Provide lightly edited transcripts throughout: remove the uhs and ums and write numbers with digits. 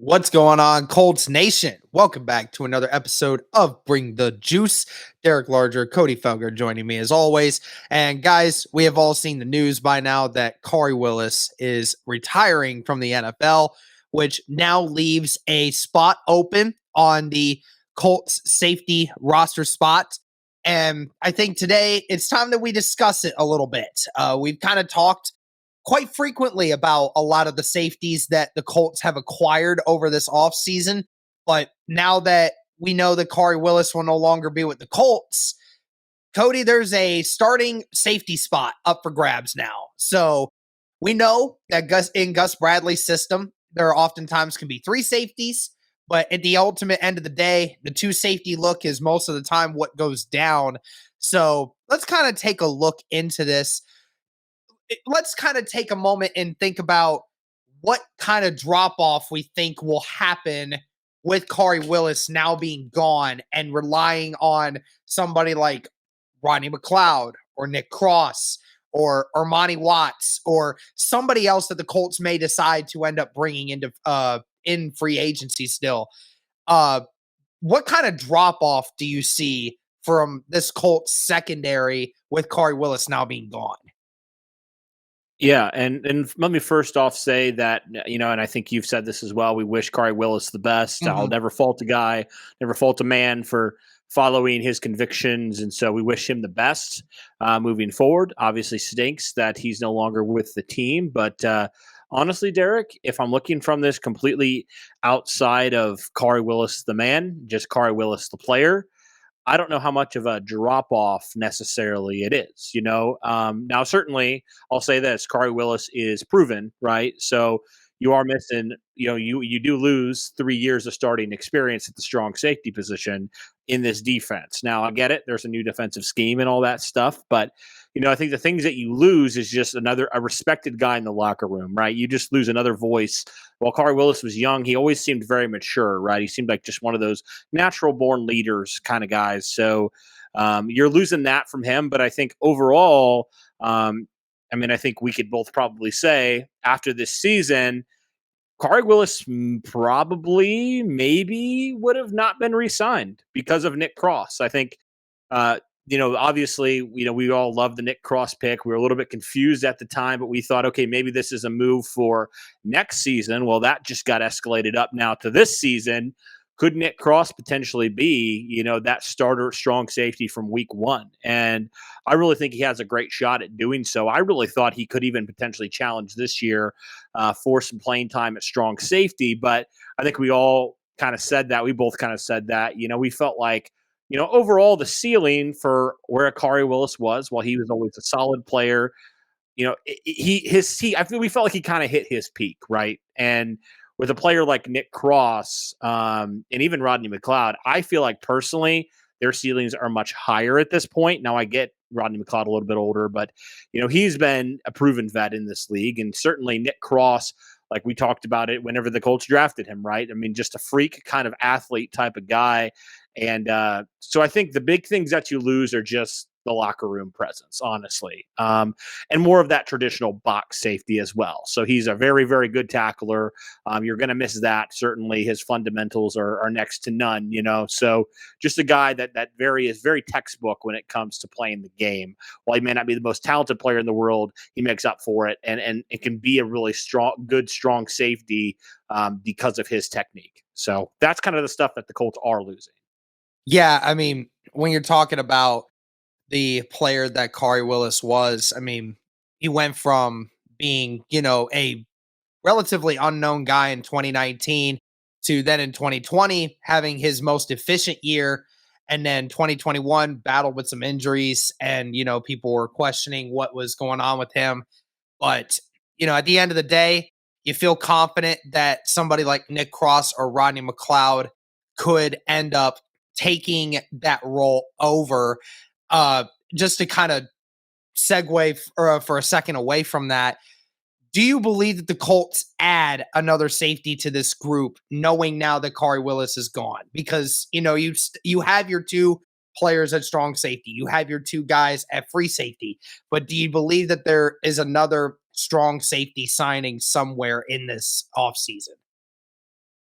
What's going on, Colts Nation? Welcome back to another episode of Bring the Juice. Derek Larger, Cody Felger joining me as always. And guys, we have all seen the news by now that Corey Willis is retiring from the NFL, which now leaves a spot open on the Colts safety roster spot. And I think today it's time that we discuss it a little bit. We've kind of talked quite frequently about a lot of the safeties that the Colts have acquired over this offseason. But now that we know that Corey Willis will no longer be with the Colts, Cody, there's a starting safety spot up for grabs now. So we know that in Gus Bradley's system, there oftentimes can be three safeties, but at the ultimate end of the day, the two safety look is most of the time what goes down. So let's kind of take a look into this. Let's kind of take a moment and think about what kind of drop off we think will happen with Corey Willis now being gone and relying on somebody like Rodney McLeod or Nick Cross or Armani Watts or somebody else that the Colts may decide to end up bringing into in free agency still. What kind of drop off do you see from this Colts secondary with Corey Willis now being gone? Yeah, and let me first off say that, and I think you've said this as well. We wish Corey Willis the best. I'll Mhm. never fault a guy, never fault a man for following his convictions, and so we wish him the best moving forward. Obviously, stinks that he's no longer with the team, but honestly, Derek, if I'm looking from this completely outside of Corey Willis the man, just Corey Willis the player, I don't know how much of a drop off necessarily it is. Now certainly I'll say this: Corey Willis is proven, right? So you are missing. You do lose 3 years of starting experience at the strong safety position in this defense. Now I get it; there's a new defensive scheme and all that stuff, but I think the things that you lose is just a respected guy in the locker room, right? You just lose another voice. While Corey Willis was young, he always seemed very mature, right? He seemed like just one of those natural born leaders kind of guys. So you're losing that from him. But I think overall, I think we could both probably say after this season, Corey Willis probably maybe would have not been re-signed because of Nick Cross. I think, obviously, we all love the Nick Cross pick. We were a little bit confused at the time, but we thought, okay, maybe this is a move for next season. Well, that just got escalated up now to this season. Could Nick Cross potentially be, that starter strong safety from week one? And I really think he has a great shot at doing so. I really thought he could even potentially challenge this year for some playing time at strong safety. But I think we all kind of said that. We both kind of said that. We felt like, overall the ceiling for where Akari Willis was, while he was always a solid player, we felt like he kind of hit his peak, right? And with a player like Nick Cross and even Rodney McLeod, I feel like personally their ceilings are much higher at this point. Now I get Rodney McLeod a little bit older, but he's been a proven vet in this league, and certainly Nick Cross, like we talked about it whenever the Colts drafted him, right? I mean, just a freak kind of athlete type of guy. And so I think the big things that you lose are just the locker room presence, honestly, and more of that traditional box safety as well. So he's a very, very good tackler. You're going to miss that. Certainly his fundamentals are next to none, so just a guy that is very textbook when it comes to playing the game. While he may not be the most talented player in the world, he makes up for it and it can be a really strong safety because of his technique. So that's kind of the stuff that the Colts are losing. Yeah, I mean, when you're talking about the player that Corey Willis was, I mean, he went from being, a relatively unknown guy in 2019 to then in 2020 having his most efficient year. And then 2021 battled with some injuries, and, people were questioning what was going on with him. But, at the end of the day, you feel confident that somebody like Nick Cross or Rodney McLeod could end up taking that role over. Just to kind of segue for a second away from that, do you believe that the Colts add another safety to this group, knowing now that Corey Willis is gone? Because you have your two players at strong safety, you have your two guys at free safety, but do you believe that there is another strong safety signing somewhere in this offseason?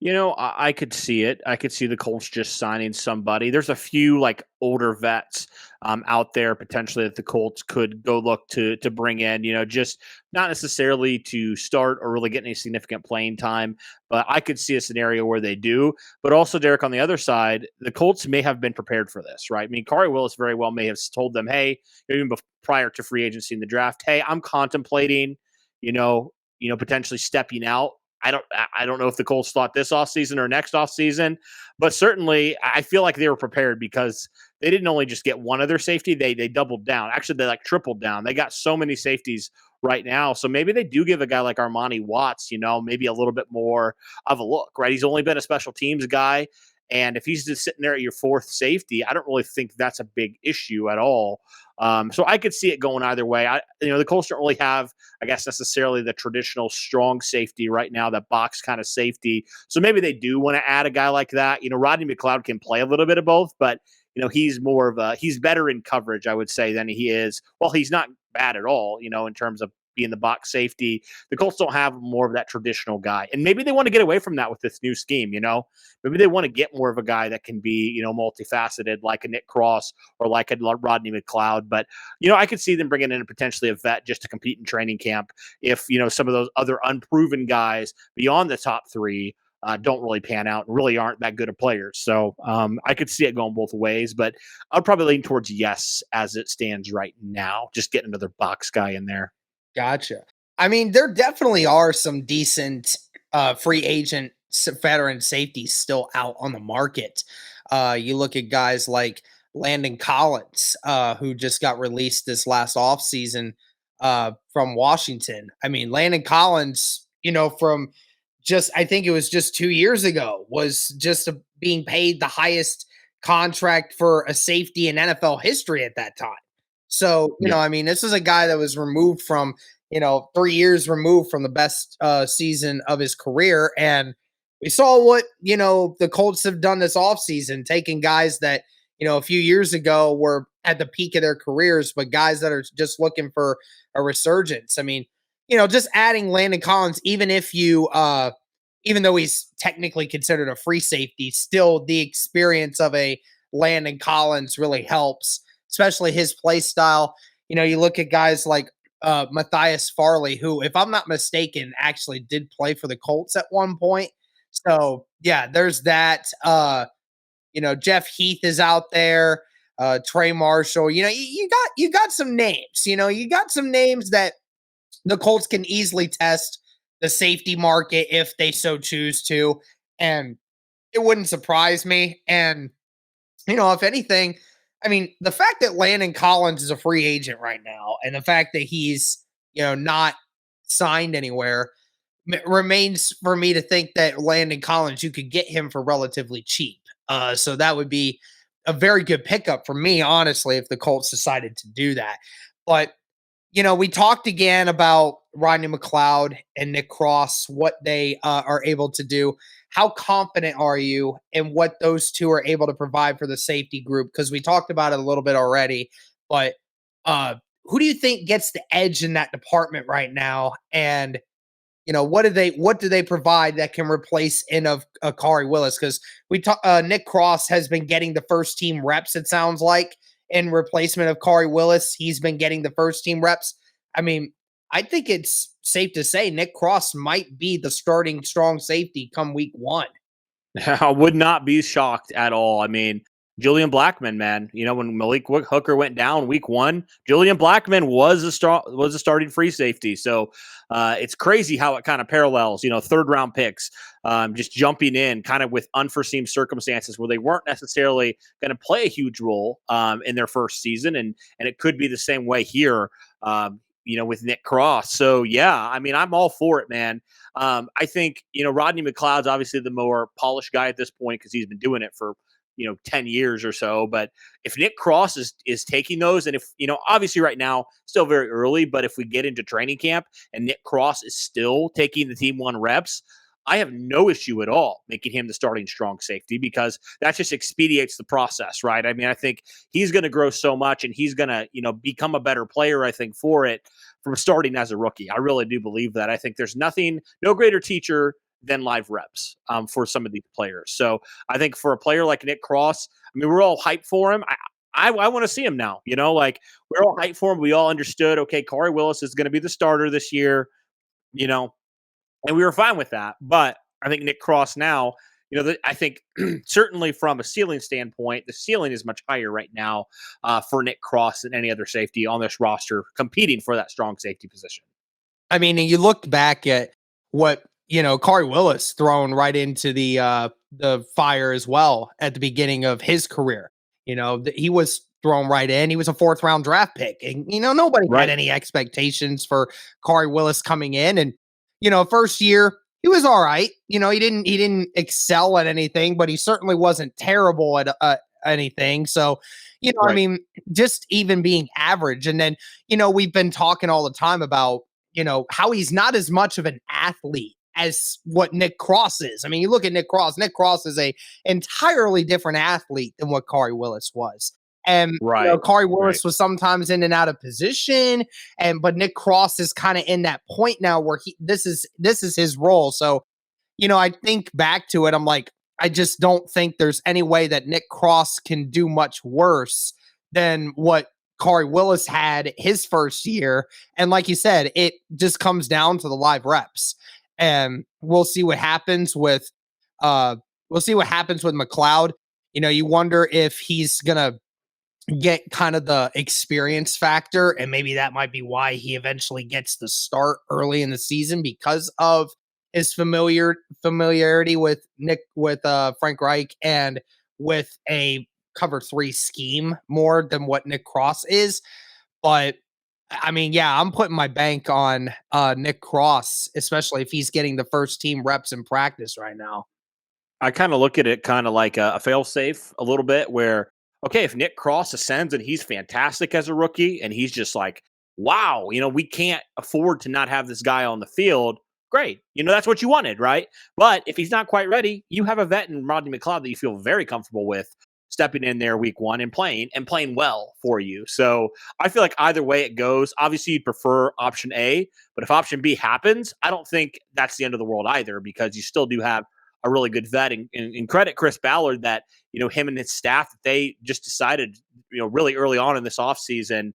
I could see it. I could see the Colts just signing somebody. There's a few like older vets out there potentially that the Colts could go look to bring in. Just not necessarily to start or really get any significant playing time, but I could see a scenario where they do. But also, Derek, on the other side, the Colts may have been prepared for this, right? I mean, Kari Willis very well may have told them, "Hey, even prior to free agency in the draft, hey, I'm contemplating, potentially stepping out." I don't know if the Colts thought this offseason or next offseason, but certainly I feel like they were prepared because they didn't only just get one other safety, they doubled down. Actually, they like tripled down. They got so many safeties right now. So maybe they do give a guy like Armani Watts, maybe a little bit more of a look, right? He's only been a special teams guy. And if he's just sitting there at your fourth safety, I don't really think that's a big issue at all. So I could see it going either way. The Colts don't really have, I guess, necessarily the traditional strong safety right now, that box kind of safety. So maybe they do want to add a guy like that. Rodney McLeod can play a little bit of both, but he's he's better in coverage, I would say, than he is. Well, he's not bad at all, in terms of being the box safety. The Colts don't have more of that traditional guy. And maybe they want to get away from that with this new scheme, Maybe they want to get more of a guy that can be, multifaceted, like a Nick Cross or like a Rodney McLeod. But, I could see them bringing in potentially a vet just to compete in training camp if, some of those other unproven guys beyond the top three don't really pan out and really aren't that good of players. So I could see it going both ways, but I'd probably lean towards yes as it stands right now. Just get another box guy in there. Gotcha. I mean, there definitely are some decent free agent veteran safeties still out on the market. You look at guys like Landon Collins, who just got released this last offseason from Washington. I mean, Landon Collins, from I think it was just 2 years ago, was just being paid the highest contract for a safety in NFL history at that time. So, Yeah. I mean, this is a guy that was removed from, 3 years removed from the best season of his career. And we saw what, the Colts have done this offseason, taking guys that, a few years ago were at the peak of their careers, but guys that are just looking for a resurgence. I mean, just adding Landon Collins, even though he's technically considered a free safety, still the experience of a Landon Collins really helps, especially his play style. You look at guys like Matthias Farley, who, if I'm not mistaken, actually did play for the Colts at one point. So yeah, there's that. Jeff Heath is out there. Trey Marshall. You got some names. You got some names that the Colts can easily test the safety market if they so choose to, and it wouldn't surprise me. And if anything, I mean, the fact that Landon Collins is a free agent right now, and the fact that he's not signed anywhere, remains for me to think that Landon Collins, you could get him for relatively cheap. So that would be a very good pickup for me, honestly, if the Colts decided to do that. But we talked again about Rodney McLeod and Nick Cross, what they are able to do. How confident are you in what those two are able to provide for the safety group? Because we talked about it a little bit already, but who do you think gets the edge in that department right now? And what do they provide that can replace Kari Willis? Because Nick Cross has been getting the first team reps, it sounds like, in replacement of Kari Willis. He's been getting the first team reps. I mean, I think it's safe to say Nick Cross might be the starting strong safety come week one. I would not be shocked at all. I mean, Julian Blackman, man, when Malik Hooker went down week one, Julian Blackman was a starting free safety. So it's crazy how it kind of parallels, third round picks, just jumping in kind of with unforeseen circumstances where they weren't necessarily going to play a huge role in their first season. And it could be the same way here. With Nick Cross. So yeah, I mean, I'm all for it, man. I think, Rodney McLeod's obviously the more polished guy at this point because he's been doing it for, 10 years or so. But if Nick Cross is taking those, and if, obviously right now, still very early, but if we get into training camp and Nick Cross is still taking the team one reps, I have no issue at all making him the starting strong safety because that just expedites the process, right? I mean, I think he's going to grow so much and he's going to, become a better player, I think, for it from starting as a rookie. I really do believe that. I think there's no greater teacher than live reps for some of these players. So I think for a player like Nick Cross, I mean, we're all hyped for him. I want to see him now. Like we're all hyped for him. We all understood, okay, Corey Willis is going to be the starter this year, and we were fine with that. But I think Nick Cross now, I think certainly from a ceiling standpoint, the ceiling is much higher right now for Nick Cross than any other safety on this roster competing for that strong safety position. I mean, and you look back at what, Corey Willis thrown right into the fire as well at the beginning of his career. He was thrown right in. He was a 4th round draft pick, and nobody had any expectations for Corey Willis coming in. And first year he was all right. He didn't excel at anything, but he certainly wasn't terrible at anything. So, I mean, just even being average. And then we've been talking all the time about how he's not as much of an athlete as what Nick Cross is. I mean, you look at Nick Cross. Nick Cross is a entirely different athlete than what Corey Willis was. And Corey Willis was sometimes in and out of position, but Nick Cross is kind of in that point now where this is his role. So, I think back to it, I'm like, I just don't think there's any way that Nick Cross can do much worse than what Corey Willis had his first year. And like you said, it just comes down to the live reps. And we'll see what happens with McLeod. You wonder if he's gonna get kind of the experience factor, and maybe that might be why he eventually gets the start early in the season, because of his familiarity with Frank Reich and with a cover 3 scheme more than what Nick Cross is. But I mean, yeah, I'm putting my bank on Nick Cross, especially if he's getting the first team reps in practice right now. I kind of look at it kind of like a fail-safe a little bit, where, okay, if Nick Cross ascends and he's fantastic as a rookie and he's just like, wow, we can't afford to not have this guy on the field, great. That's what you wanted, right? But if he's not quite ready, you have a vet in Rodney McLeod that you feel very comfortable with stepping in there week 1 and playing well for you. So I feel like either way it goes, obviously you'd prefer option A, but if option B happens, I don't think that's the end of the world either, because you still do have a really good vet, and credit Chris Ballard that, him and his staff, they just decided, really early on in this offseason,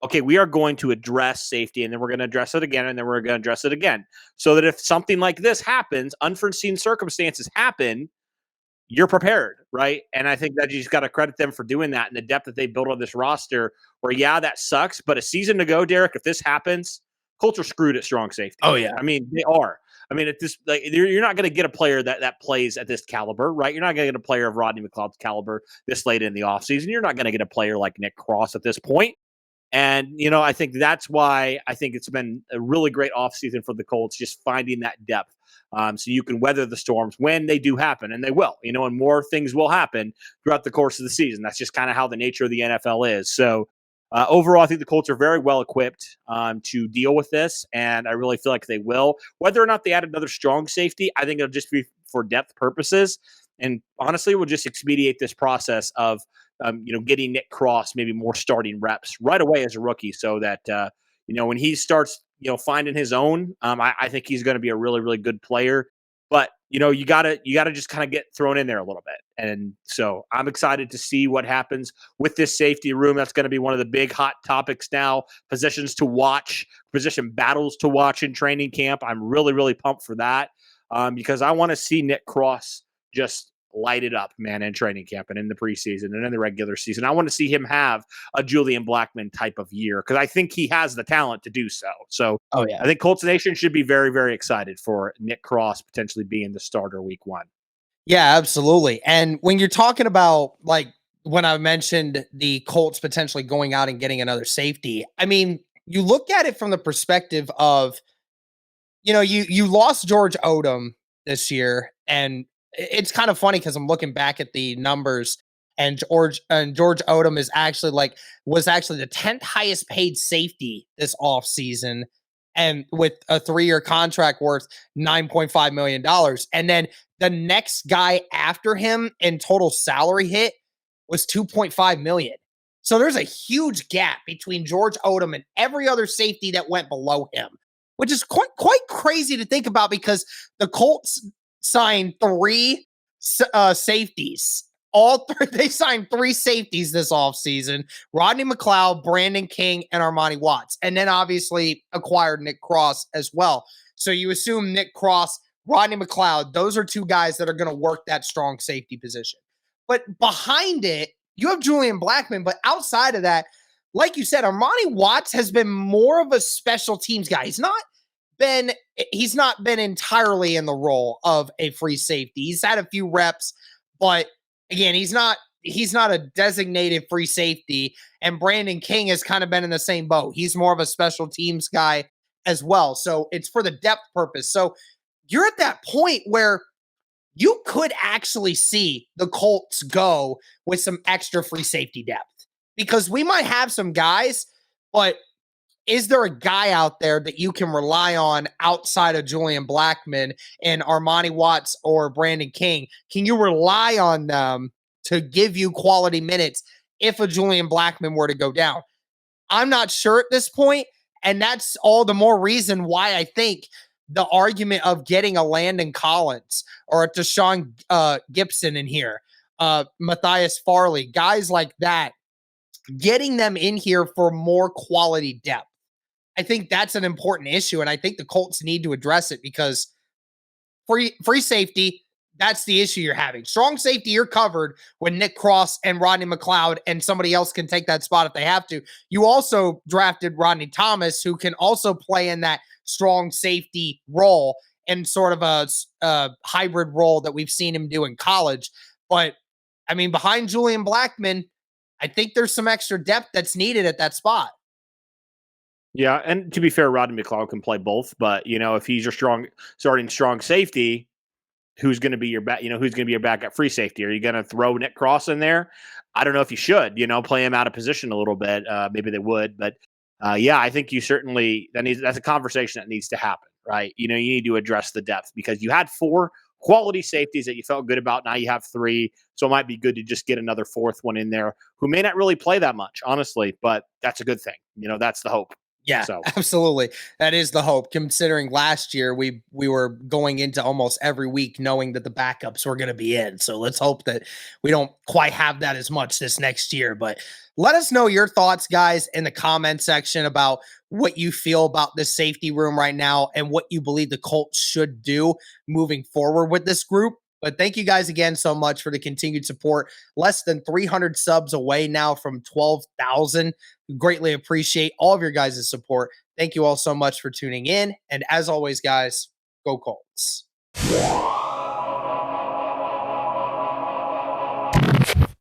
okay, we are going to address safety, and then we're going to address it again, and then we're going to address it again. So that if something like this happens, unforeseen circumstances happen, you're prepared, right? And I think that you just got to credit them for doing that, and the depth that they built on this roster, where, yeah, that sucks, but a season to go, Derek, if this happens, Colts are screwed at strong safety. Oh, yeah. I mean, they are. I mean, at this, like, you're not going to get a player that plays at this caliber, right? You're not going to get a player of Rodney McLeod's caliber this late in the offseason. You're not going to get a player like Nick Cross at this point. And, I think that's why I think it's been a really great offseason for the Colts, just finding that depth. So you can weather the storms when they do happen, and they will, and more things will happen throughout the course of the season. That's just kind of how the nature of the NFL is. So overall, I think the Colts are very well equipped to deal with this, and I really feel like they will. Whether or not they add another strong safety, I think it'll just be for depth purposes. And honestly, we'll just expedite this process of getting Nick Cross maybe more starting reps right away as a rookie, so that when he starts finding his own, I think he's going to be a really, really good player. But you gotta just kind of get thrown in there a little bit. And so I'm excited to see what happens with this safety room. That's going to be one of the big hot topics now. Positions to watch, position battles to watch in training camp. I'm really, really pumped for that because I want to see Nick Cross just light it up, man, in training camp and in the preseason and in the regular season. I want to see him have a Julian Blackmon type of year, because I think he has the talent to do so. So I think Colts Nation should be very, very excited for Nick Cross potentially being the starter week 1. Yeah, absolutely. And when you're talking about, like, when I mentioned the Colts potentially going out and getting another safety, I mean, you look at it from the perspective of, you lost George Odom this year, and it's kind of funny because I'm looking back at the numbers, and George Odom was actually the 10th highest paid safety this offseason, and with a 3-year contract worth $9.5 million. And then the next guy after him in total salary hit was $2.5 million. So there's a huge gap between George Odom and every other safety that went below him. which is quite crazy to think about because the Colts signed three safeties. All three, they signed three safeties this offseason: Rodney McLeod, Brandon King, and Armani Watts. And then obviously acquired Nick Cross as well. So you assume Nick Cross, Rodney McLeod, those are two guys that are going to work that strong safety position. But behind it, you have Julian Blackmon. But outside of that, like you said, Armani Watts has been more of a special teams guy. He's not been entirely in the role of a free safety. He's had a few reps, but again, he's not a designated free safety. And Brandon King has kind of been in the same boat. He's more of a special teams guy as well. So it's for the depth purpose. So you're at that point where you could actually see the Colts go with some extra free safety depth, because we might have some guys, but is there a guy out there that you can rely on outside of Julian Blackmon and Armani Watts or Brandon King? Can you rely on them to give you quality minutes if a Julian Blackmon were to go down? I'm not sure at this point, and that's all the more reason why I think the argument of getting a Landon Collins or a Deshaun Gibson in here, Matthias Farley, guys like that, getting them in here for more quality depth. I think that's an important issue, and I think the Colts need to address it, because free safety, that's the issue you're having. Strong safety, you're covered when Nick Cross and Rodney McLeod and somebody else can take that spot if they have to. You also drafted Rodney Thomas, who can also play in that strong safety role and sort of a hybrid role that we've seen him do in college. But, I mean, behind Julian Blackmon, I think there's some extra depth that's needed at that spot. Yeah, and to be fair, Rodney McLeod can play both, but if he's your starting strong safety, who's going to be your back? Who's going to be your backup free safety? Are you going to throw Nick Cross in there? I don't know if you should. Play him out of position a little bit. Maybe they would, but yeah, I think you certainly that's a conversation that needs to happen, right? You need to address the depth, because you had 4 quality safeties that you felt good about. Now you have 3, so it might be good to just get another 4th one in there who may not really play that much, honestly, but that's a good thing. That's the hope. Yeah, so. Absolutely. That is the hope, considering last year we were going into almost every week knowing that the backups were going to be in. So let's hope that we don't quite have that as much this next year. But let us know your thoughts, guys, in the comment section about what you feel about this safety room right now and what you believe the Colts should do moving forward with this group. But thank you guys again so much for the continued support. Less than 300 subs away now from 12,000. Greatly appreciate all of your guys' support. Thank you all so much for tuning in. And as always, guys, go Colts.